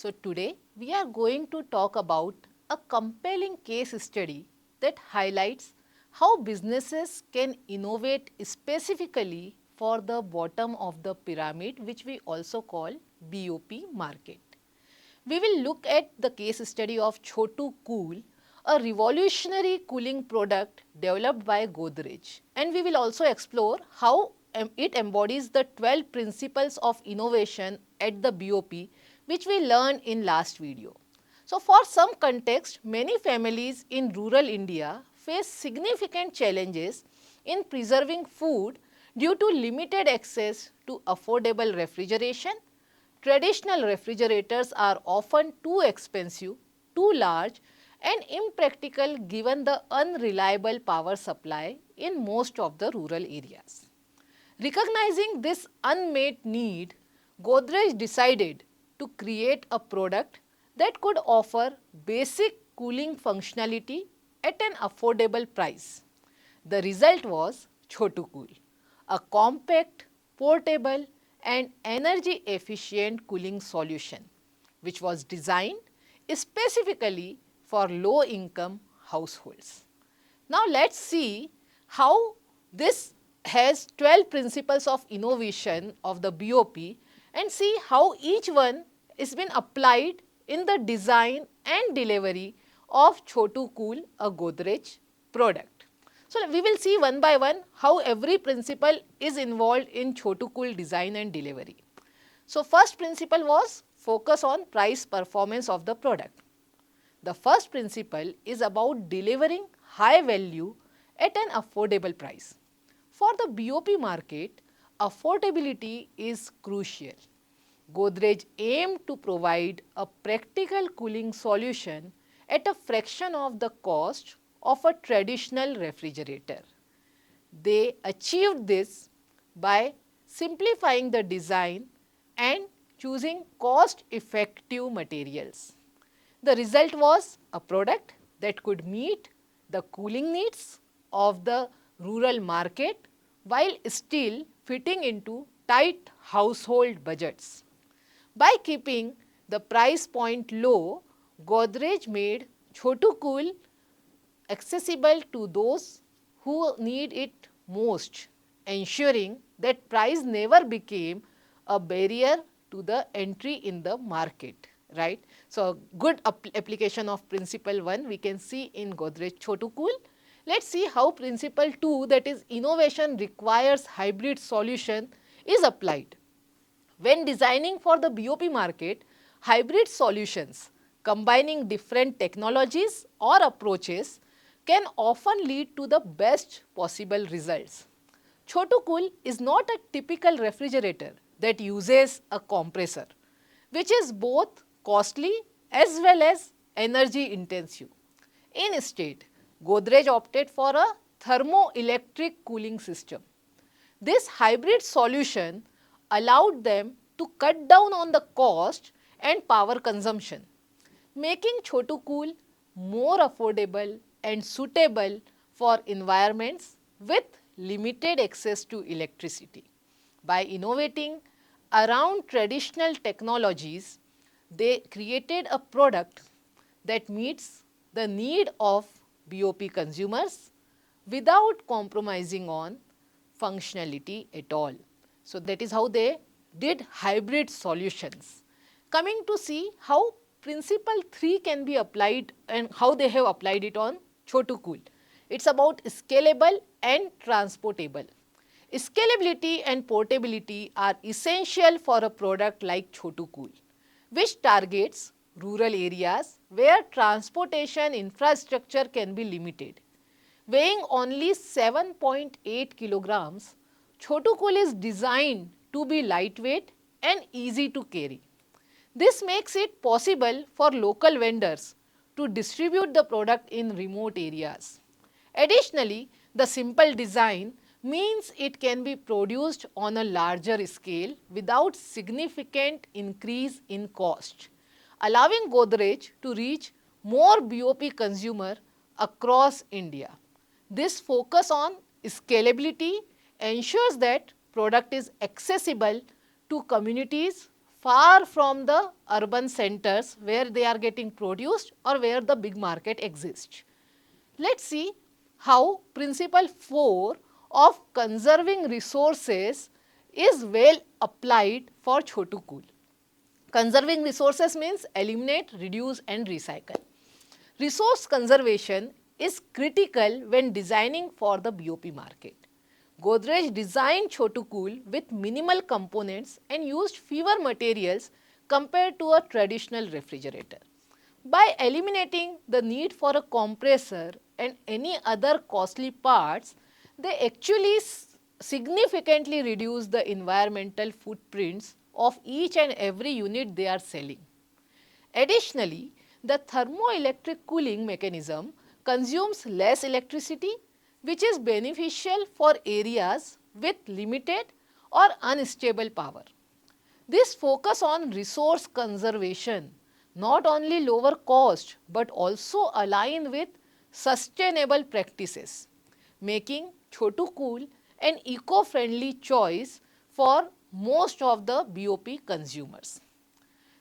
So today we are going to talk about a compelling case study that highlights how businesses can innovate specifically for the bottom of the pyramid, which we also call BOP market. We will look at the case study of Chotu Cool, a revolutionary cooling product developed by Godrej. And we will also explore how it embodies the 12 principles of innovation at the BOP, which we learned in last video. So for some context, many families in rural India face significant challenges in preserving food due to limited access to affordable refrigeration. Traditional refrigerators are often too expensive, too large and impractical given the unreliable power supply in most of the rural areas. Recognizing this unmet need, Godrej decided to create a product that could offer basic cooling functionality at an affordable price. The result was Chotu Cool, a compact, portable and energy efficient cooling solution which was designed specifically for low income households. Now let's see how this has 12 principles of innovation of the BOP and see how each one is been applied in the design and delivery of Chotu Cool, a Godrej product. So we will see one by one how every principle is involved in Chotu Cool design and delivery. So first principle was focus on price performance of the product. The first principle is about delivering high value at an affordable price. For the BOP market, affordability is crucial. Godrej aimed to provide a practical cooling solution at a fraction of the cost of a traditional refrigerator. They achieved this by simplifying the design and choosing cost-effective materials. The result was a product that could meet the cooling needs of the rural market while still fitting into tight household budgets. By keeping the price point low, Godrej made Chotu Cool accessible to those who need it most, ensuring that price never became a barrier to the entry in the market, right. So, good application of principle 1 we can see in Godrej Chotu Cool. Let us see how principle 2, that is innovation requires hybrid solution, is applied. When designing for the BOP market, hybrid solutions combining different technologies or approaches can often lead to the best possible results. Chotu Cool is not a typical refrigerator that uses a compressor, which is both costly as well as energy intensive. Instead, Godrej opted for a thermoelectric cooling system. This hybrid solution allowed them to cut down on the cost and power consumption, making Chotu Cool more affordable and suitable for environments with limited access to electricity. By innovating around traditional technologies, they created a product that meets the need of BOP consumers without compromising on functionality at all. So that is how they did hybrid solutions. Coming to see how principle 3 can be applied and how they have applied it on Chotu Cool. It is about scalable and transportable. Scalability and portability are essential for a product like Chotu Cool, which targets rural areas where transportation infrastructure can be limited. Weighing only 7.8 kilograms, Chotu Cool is designed to be lightweight and easy to carry. This makes it possible for local vendors to distribute the product in remote areas. Additionally, the simple design means it can be produced on a larger scale without significant increase in cost, allowing Godrej to reach more BOP consumer across India. This focus on scalability ensures that product is accessible to communities far from the urban centers where they are getting produced or where the big market exists. Let's see how principle 4 of conserving resources is well applied for Chotu Kool. Conserving resources means eliminate, reduce and recycle. Resource conservation is critical when designing for the BOP market. Godrej designed Chotu Kool with minimal components and used fewer materials compared to a traditional refrigerator. By eliminating the need for a compressor and any other costly parts, they actually significantly reduce the environmental footprints of each and every unit they are selling. Additionally, the thermoelectric cooling mechanism consumes less electricity, which is beneficial for areas with limited or unstable power. This focus on resource conservation not only lower cost but also align with sustainable practices, making Chotu Kool an eco-friendly choice for most of the BOP consumers.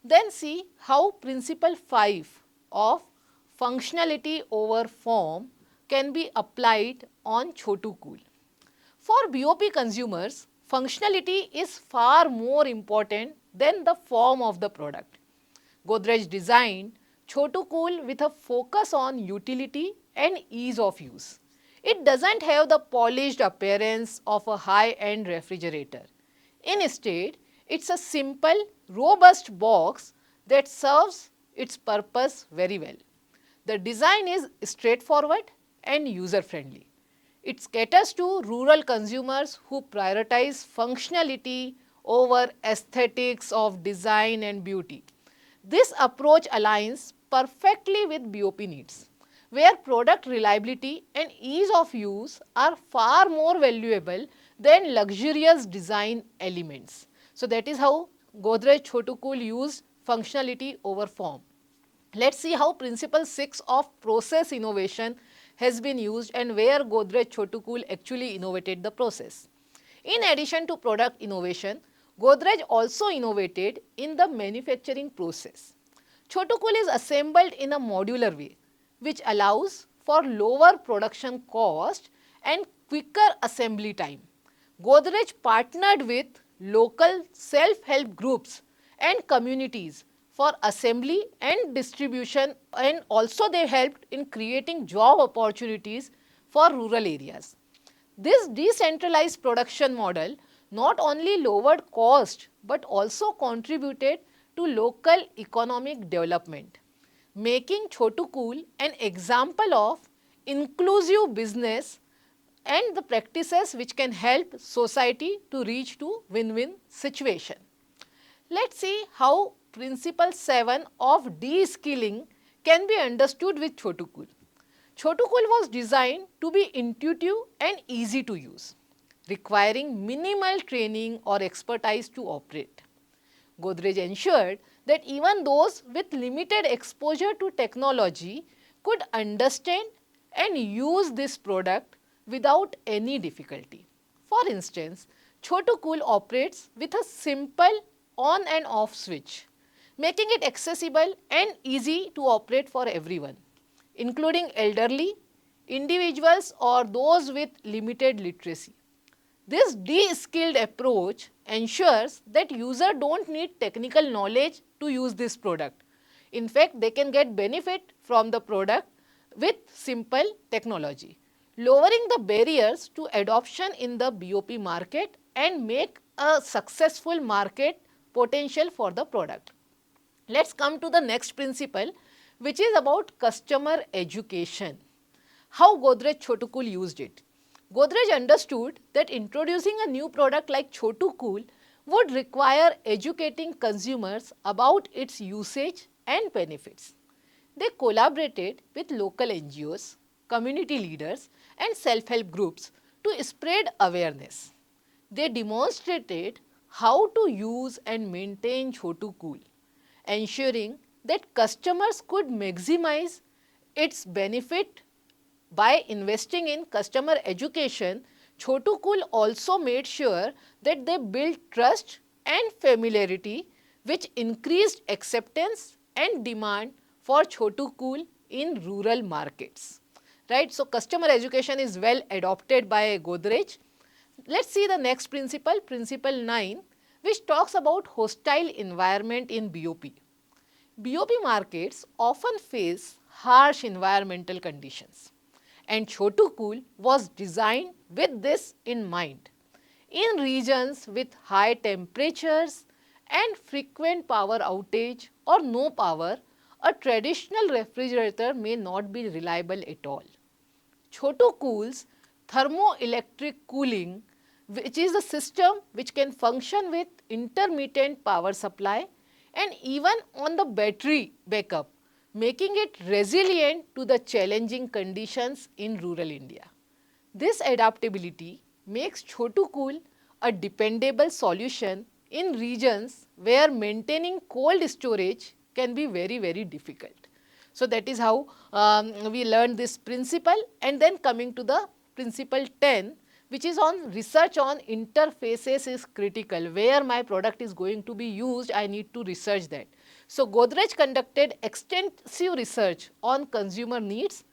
Then see how principle 5 of functionality over form can be applied on Chotu Kool. For BOP consumers, functionality is far more important than the form of the product. Godrej designed Chotu Kool with a focus on utility and ease of use. It doesn't have the polished appearance of a high-end refrigerator. Instead, it's a simple, robust box that serves its purpose very well. The design is straightforward and user-friendly. It caters to rural consumers who prioritize functionality over aesthetics of design and beauty. This approach aligns perfectly with BOP needs, where product reliability and ease of use are far more valuable than luxurious design elements. So, that is how Godrej Chotu Kool used functionality over form. Let's see how principle 6 of process innovation has been used and where Godrej Chotu Kool actually innovated the process. In addition to product innovation, Godrej also innovated in the manufacturing process. Chotu Kool is assembled in a modular way, which allows for lower production cost and quicker assembly time. Godrej partnered with local self-help groups and communities for assembly and distribution, and also they helped in creating job opportunities for rural areas. This decentralized production model not only lowered cost but also contributed to local economic development, making Chotu Kool an example of inclusive business and the practices which can help society to reach to win-win situation. Let's see how principle 7 of de-skilling can be understood with Chotu Kool. Chotu Kool was designed to be intuitive and easy to use, requiring minimal training or expertise to operate. Godrej ensured that even those with limited exposure to technology could understand and use this product without any difficulty. For instance, Chotu Kool operates with a simple on and off switch, making it accessible and easy to operate for everyone, including elderly, individuals or those with limited literacy. This de-skilled approach ensures that users don't need technical knowledge to use this product. In fact, they can get benefit from the product with simple technology, lowering the barriers to adoption in the BOP market and make a successful market potential for the product. Let's come to the next principle, which is about customer education. How Godrej Chotu Kool used it. Godrej understood that introducing a new product like Chotu Kool would require educating consumers about its usage and benefits. They collaborated with local NGOs, community leaders and self-help groups to spread awareness. They demonstrated how to use and maintain Chotu Kool, ensuring that customers could maximize its benefit. By investing in customer education, Chotu Kool also made sure that they built trust and familiarity which increased acceptance and demand for Chotu Cool in rural markets. Right? So, customer education is well adopted by Godrej. Let's see the next principle, principle 9, which talks about hostile environment in BOP. BOP markets often face harsh environmental conditions, and Chotu Cool was designed with this in mind. In regions with high temperatures and frequent power outage or no power, a traditional refrigerator may not be reliable at all. Chotu Cool's thermoelectric cooling, which is a system which can function with intermittent power supply and even on the battery backup, making it resilient to the challenging conditions in rural India. This adaptability makes Chotu Cool a dependable solution in regions where maintaining cold storage can be very difficult. So, that is how we learned this principle, and then coming to the principle 10, which is on research on interfaces is critical. Where my product is going to be used, I need to research that. So, Godrej conducted extensive research on consumer needs,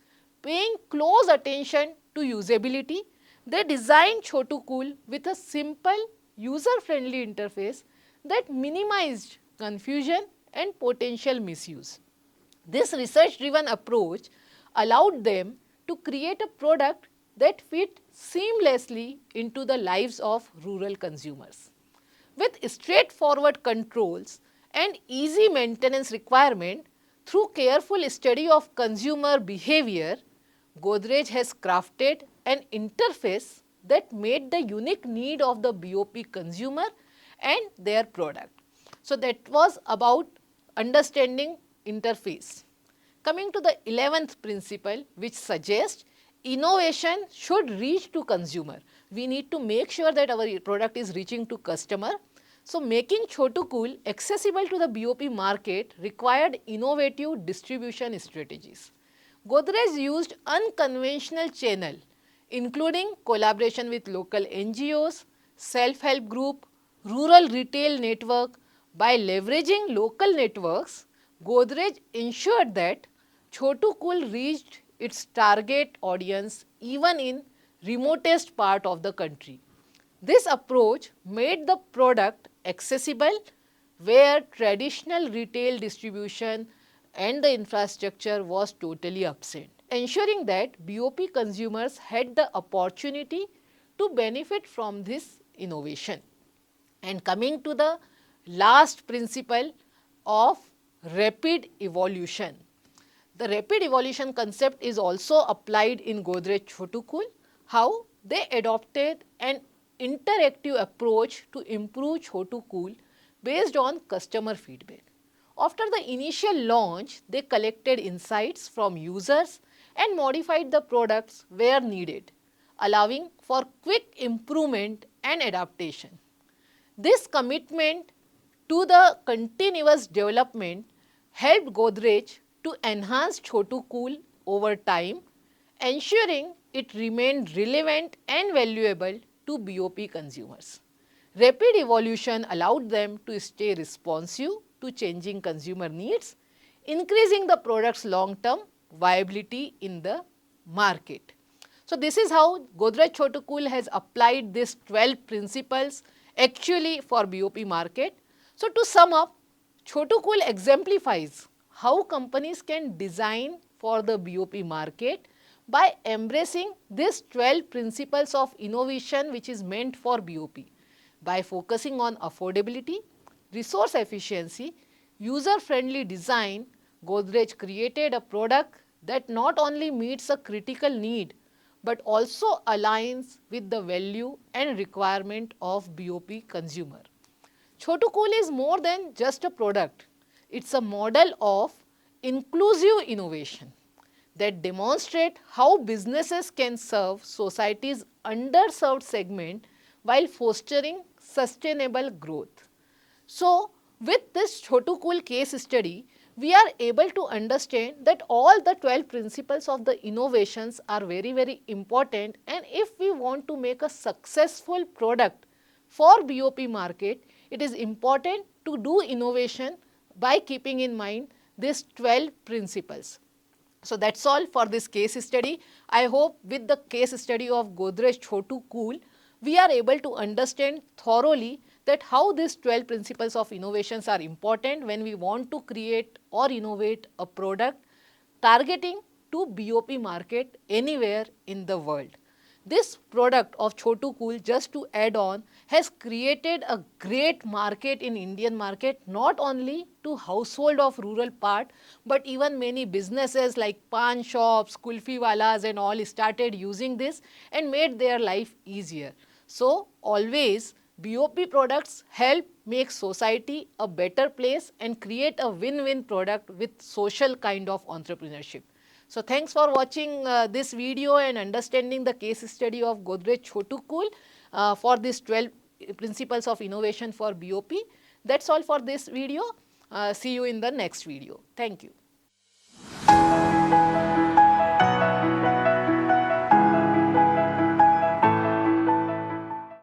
paying close attention to usability. They designed Chotu Cool with a simple, user-friendly interface that minimized confusion and potential misuse. This research-driven approach allowed them to create a product that fit seamlessly into the lives of rural consumers. With straightforward controls and easy maintenance requirement, through careful study of consumer behavior, Godrej has crafted an interface that met the unique need of the BOP consumer and their product. So, that was about understanding interface. Coming to the 11th principle, which suggests innovation should reach to consumer. We need to make sure that our product is reaching to customer. So, making Chotu Cool accessible to the BOP market required innovative distribution strategies. Godrej used unconventional channel, including collaboration with local NGOs, self-help group, rural retail network. By leveraging local networks, Godrej ensured that Chotu Cool reached its target audience even in remotest part of the country. This approach made the product accessible where traditional retail distribution and the infrastructure was totally absent, ensuring that BOP consumers had the opportunity to benefit from this innovation. And coming to the last principle of rapid evolution. The rapid evolution concept is also applied in Godrej Chotu Cool. How? They adopted an interactive approach to improve Chotu Cool based on customer feedback. After the initial launch, they collected insights from users and modified the products where needed, allowing for quick improvement and adaptation. This commitment to the continuous development helped Godrej to enhance Chotu Cool over time, ensuring it remained relevant and valuable to BOP consumers. Rapid evolution allowed them to stay responsive to changing consumer needs, increasing the product's long-term viability in the market. So, this is how Godrej Chotu Cool has applied these 12 principles actually for BOP market. So, to sum up, Chotu Cool exemplifies how companies can design for the BOP market by embracing these 12 principles of innovation which is meant for BOP. By focusing on affordability, resource efficiency, user-friendly design, Godrej created a product that not only meets a critical need but also aligns with the value and requirement of BOP consumer. Chotu Cool is more than just a product. It's a model of inclusive innovation that demonstrate how businesses can serve society's underserved segment while fostering sustainable growth. So, with this Chotu Cool case study, we are able to understand that all the 12 principles of the innovations are very important, and if we want to make a successful product for BOP market, it is important to do innovation by keeping in mind these 12 principles. So that's all for this case study. I hope with the case study of Godrej Chotu Cool, we are able to understand thoroughly that how these 12 principles of innovations are important when we want to create or innovate a product targeting to BOP market anywhere in the world. This product of Chotu Cool, just to add on, has created a great market in Indian market, not only to household of rural part, but even many businesses like pan shops, kulfi walas and all started using this and made their life easier. So always BOP products help make society a better place and create a win-win product with social kind of entrepreneurship. So thanks for watching this video and understanding the case study of Godrej Chotu Cool for this 12 principles of innovation for BOP. That's all for this video. See you in the next video. Thank you.